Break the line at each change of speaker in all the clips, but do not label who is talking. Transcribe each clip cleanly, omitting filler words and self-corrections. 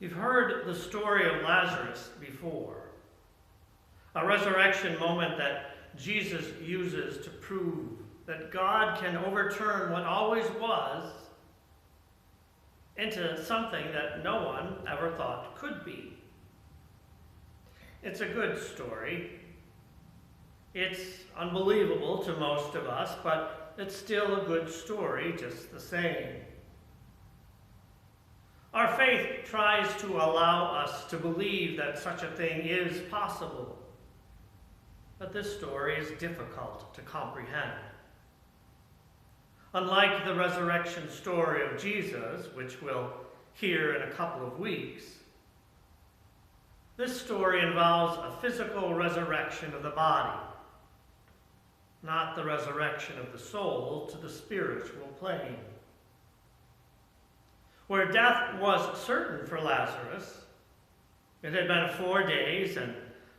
You've heard the story of Lazarus before, a resurrection moment that Jesus uses to prove that God can overturn what always was into something that no one ever thought could be. It's a good story. It's unbelievable to most of us, but it's still a good story just the same. Our faith tries to allow us to believe that such a thing is possible, but this story is difficult to comprehend. Unlike the resurrection story of Jesus, which we'll hear in a couple of weeks, this story involves a physical resurrection of the body, not the resurrection of the soul to the spiritual plane. Where death was certain for Lazarus, it had been 4 days, and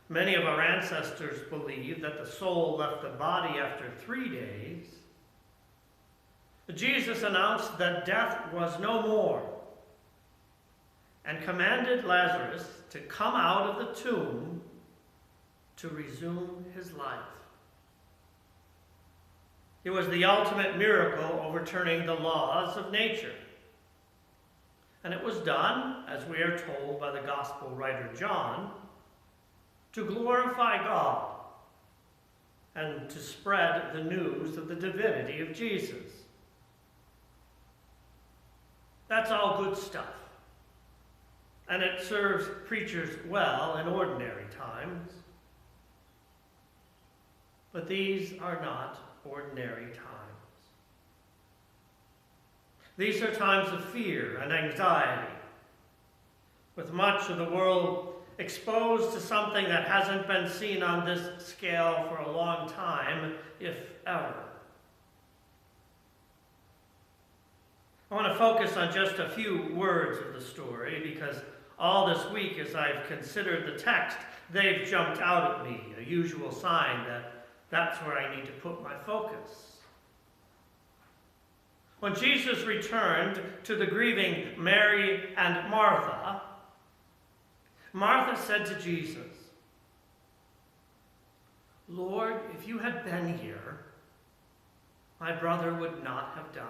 many of our ancestors believed that the soul left the body after 3 days. Jesus announced that death was no more and commanded Lazarus to come out of the tomb to resume his life. It was the ultimate miracle overturning the laws of nature. And it was done, as we are told by the gospel writer John, to glorify God and to spread the news of the divinity of Jesus. That's all good stuff. And it serves preachers well in ordinary times. But these are not ordinary times. These are times of fear and anxiety, with much of the world exposed to something that hasn't been seen on this scale for a long time, if ever. I want to focus on just a few words of the story because all this week as I've considered the text, they've jumped out at me, a usual sign that that's where I need to put my focus. When Jesus returned to the grieving Mary and Martha, Martha said to Jesus, "Lord, if you had been here, my brother would not have died."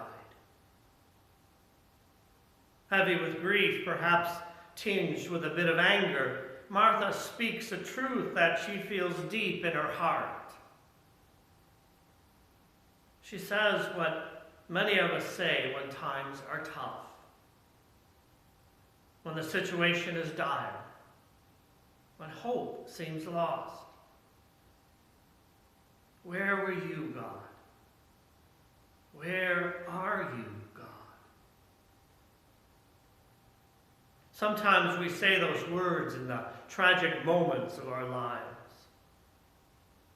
Heavy with grief, perhaps tinged with a bit of anger, Martha speaks a truth that she feels deep in her heart. She says what many of us say when times are tough, when the situation is dire, when hope seems lost. Where were you, God? Where are you, God? Sometimes we say those words in the tragic moments of our lives.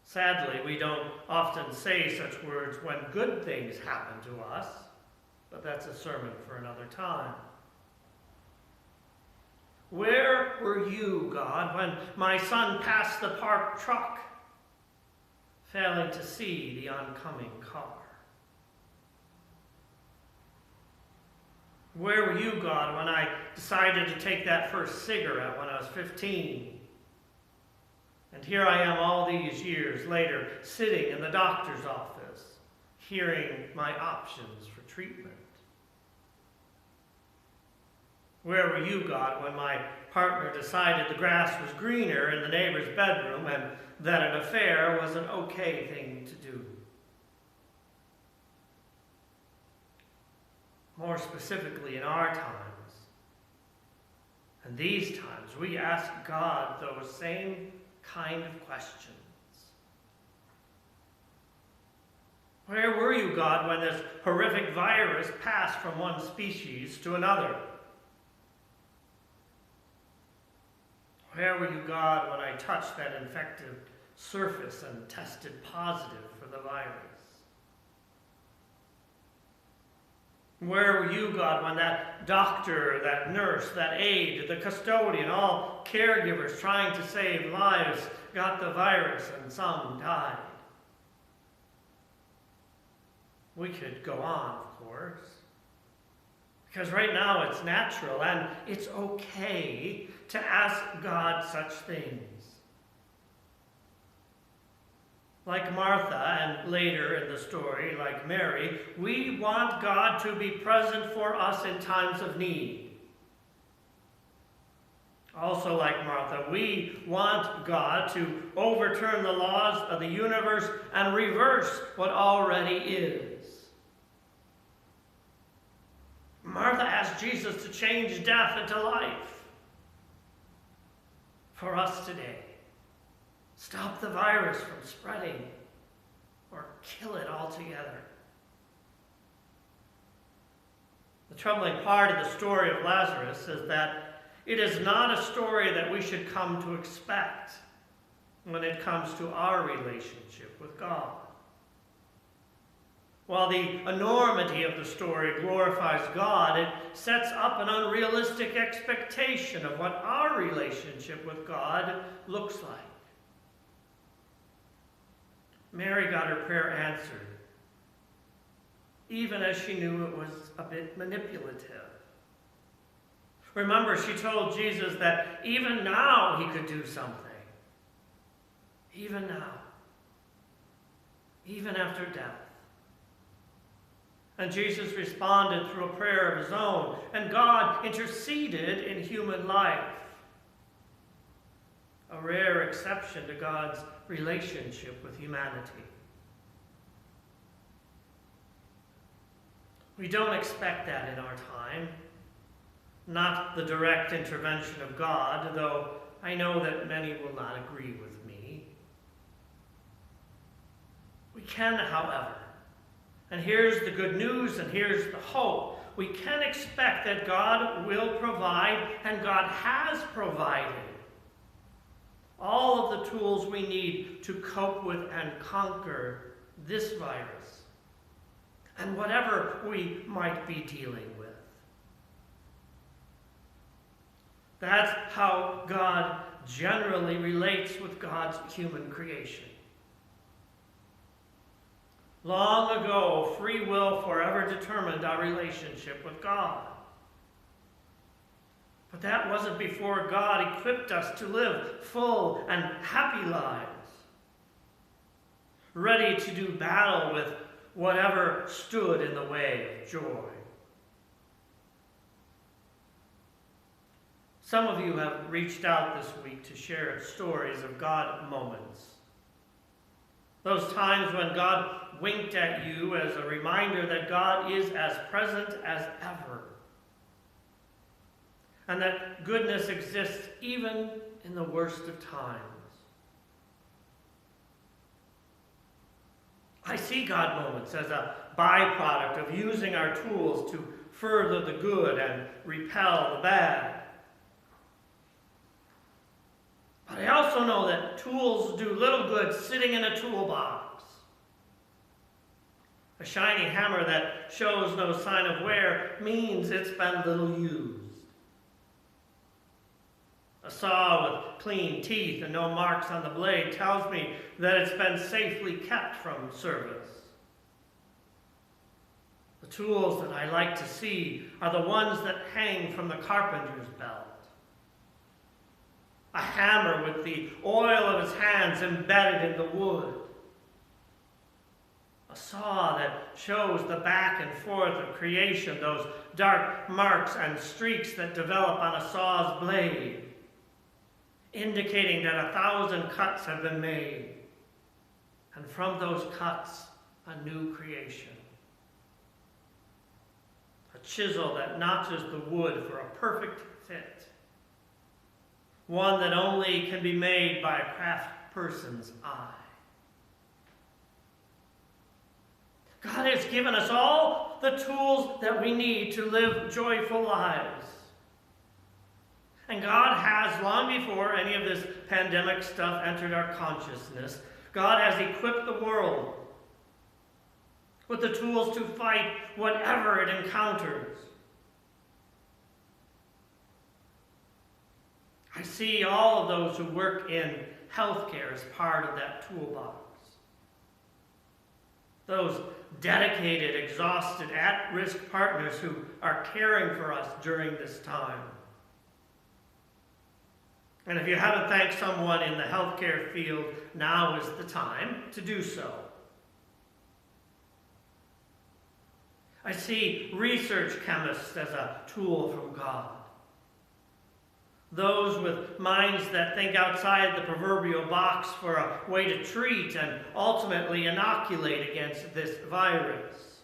Sadly, we don't often say such words when good things happen to us, but that's a sermon for another time. Where were you, God, when my son passed the parked truck, failing to see the oncoming car? Where were you, God, when I decided to take that first cigarette when I was 15? And here I am all these years later, sitting in the doctor's office, hearing my options for treatment. Where were you, God, when my partner decided the grass was greener in the neighbor's bedroom and that an affair was an okay thing to do? More specifically, in our times, and these times, we ask God those same kind of questions. Where were you, God, when this horrific virus passed from one species to another? Where were you, God, when I touched that infected surface and tested positive for the virus? Where were you, God, when that doctor, that nurse, that aide, the custodian, all caregivers trying to save lives got the virus and some died? We could go on, of course, Because right now it's natural and it's okay to ask God such things. Like Martha, and later in the story, like Mary, we want God to be present for us in times of need. Also, like Martha, we want God to overturn the laws of the universe and reverse what already is. Martha asked Jesus to change death into life. For us today, stop the virus from spreading or kill it altogether. The troubling part of the story of Lazarus is that it is not a story that we should come to expect when it comes to our relationship with God. While the enormity of the story glorifies God, it sets up an unrealistic expectation of what our relationship with God looks like. Mary got her prayer answered, even as she knew it was a bit manipulative. Remember, she told Jesus that even now he could do something. Even now. Even after death. And Jesus responded through a prayer of his own, and God interceded in human life. A rare exception to God's relationship with humanity. We don't expect that in our time. Not the direct intervention of God, though I know that many will not agree with me. We can, however, and here's the good news and here's the hope, we can expect that God will provide, and God has provided, all of the tools we need to cope with and conquer this virus and whatever we might be dealing with. That's how God generally relates with God's human creation. Long ago, free will forever determined our relationship with God. But that wasn't before God equipped us to live full and happy lives, ready to do battle with whatever stood in the way of joy. Some of you have reached out this week to share stories of God moments. Those times when God winked at you as a reminder that God is as present as ever. And that goodness exists even in the worst of times. I see God moments as a byproduct of using our tools to further the good and repel the bad. But I also know that tools do little good sitting in a toolbox. A shiny hammer that shows no sign of wear means it's been little used. A saw with clean teeth and no marks on the blade tells me that it's been safely kept from service. The tools that I like to see are the ones that hang from the carpenter's belt. A hammer with the oil of his hands embedded in the wood. A saw that shows the back and forth of creation, those dark marks and streaks that develop on a saw's blade, indicating that 1,000 cuts have been made, and from those cuts, a new creation. A chisel that notches the wood for a perfect fit. One that only can be made by a craft person's eye. God has given us all the tools that we need to live joyful lives. And God has, long before any of this pandemic stuff entered our consciousness, God has equipped the world with the tools to fight whatever it encounters. I see all of those who work in healthcare as part of that toolbox. Those dedicated, exhausted, at-risk partners who are caring for us during this time. And if you haven't thanked someone in the healthcare field, now is the time to do so. I see research chemists as a tool from God. Those with minds that think outside the proverbial box for a way to treat and ultimately inoculate against this virus.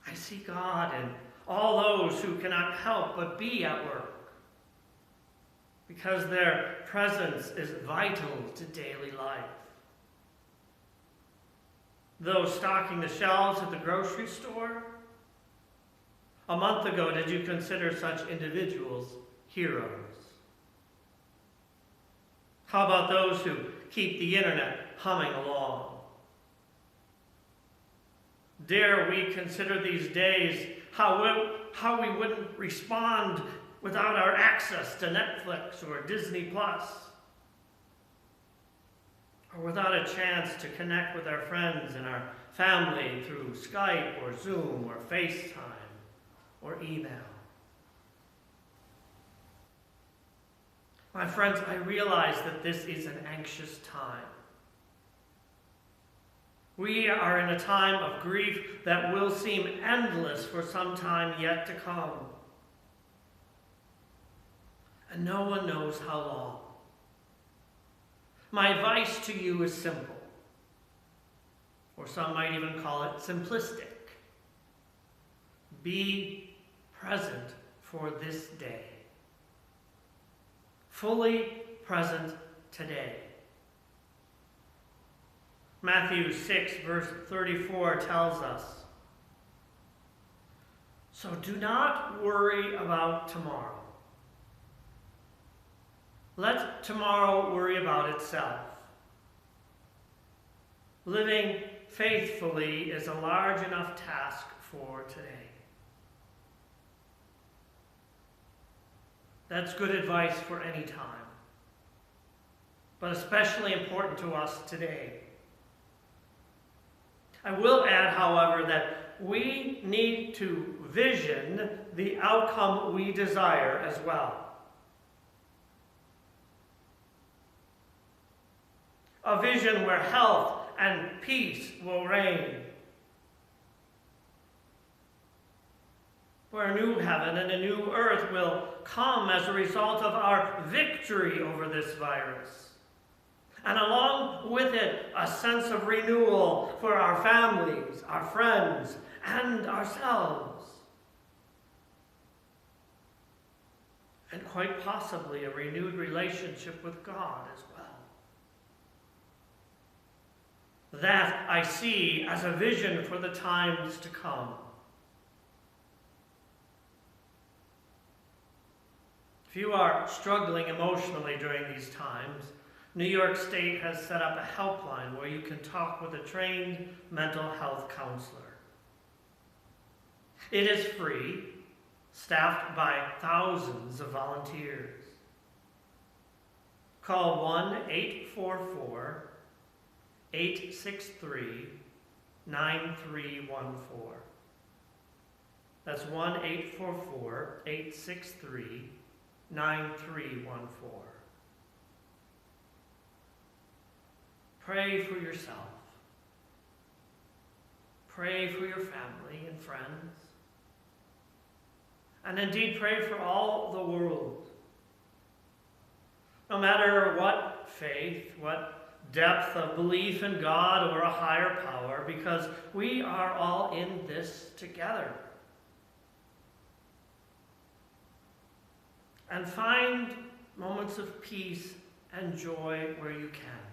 I see God in all those who cannot help but be at work, because their presence is vital to daily life. Those stocking the shelves at the grocery store. A month ago, did you consider such individuals heroes? How about those who keep the internet humming along? Dare we consider these days how we wouldn't respond without our access to Netflix or Disney Plus, or without a chance to connect with our friends and our family through Skype or Zoom or FaceTime or email. My friends, I realize that this is an anxious time. We are in a time of grief that will seem endless for some time yet to come. And no one knows how long. My advice to you is simple, or some might even call it simplistic. Be present for this day. Fully present today. Matthew 6, verse 34 tells us, "So do not worry about tomorrow. Let tomorrow worry about itself." Living faithfully is a large enough task for today. That's good advice for any time, but especially important to us today. I will add, however, that we need to vision the outcome we desire as well. A vision where health and peace will reign, where a new heaven and a new earth will come as a result of our victory over this virus, and along with it, a sense of renewal for our families, our friends, and ourselves, and quite possibly a renewed relationship with God as well. That I see as a vision for the times to come. If you are struggling emotionally during these times, New York State has set up a helpline where you can talk with a trained mental health counselor. It is free, staffed by thousands of volunteers. Call 1-844-863-9314. That's 1-844-863-9314. Pray for yourself. Pray for your family and friends. And indeed, pray for all the world. No matter what faith, what depth of belief in God or a higher power, because we are all in this together. And find moments of peace and joy where you can.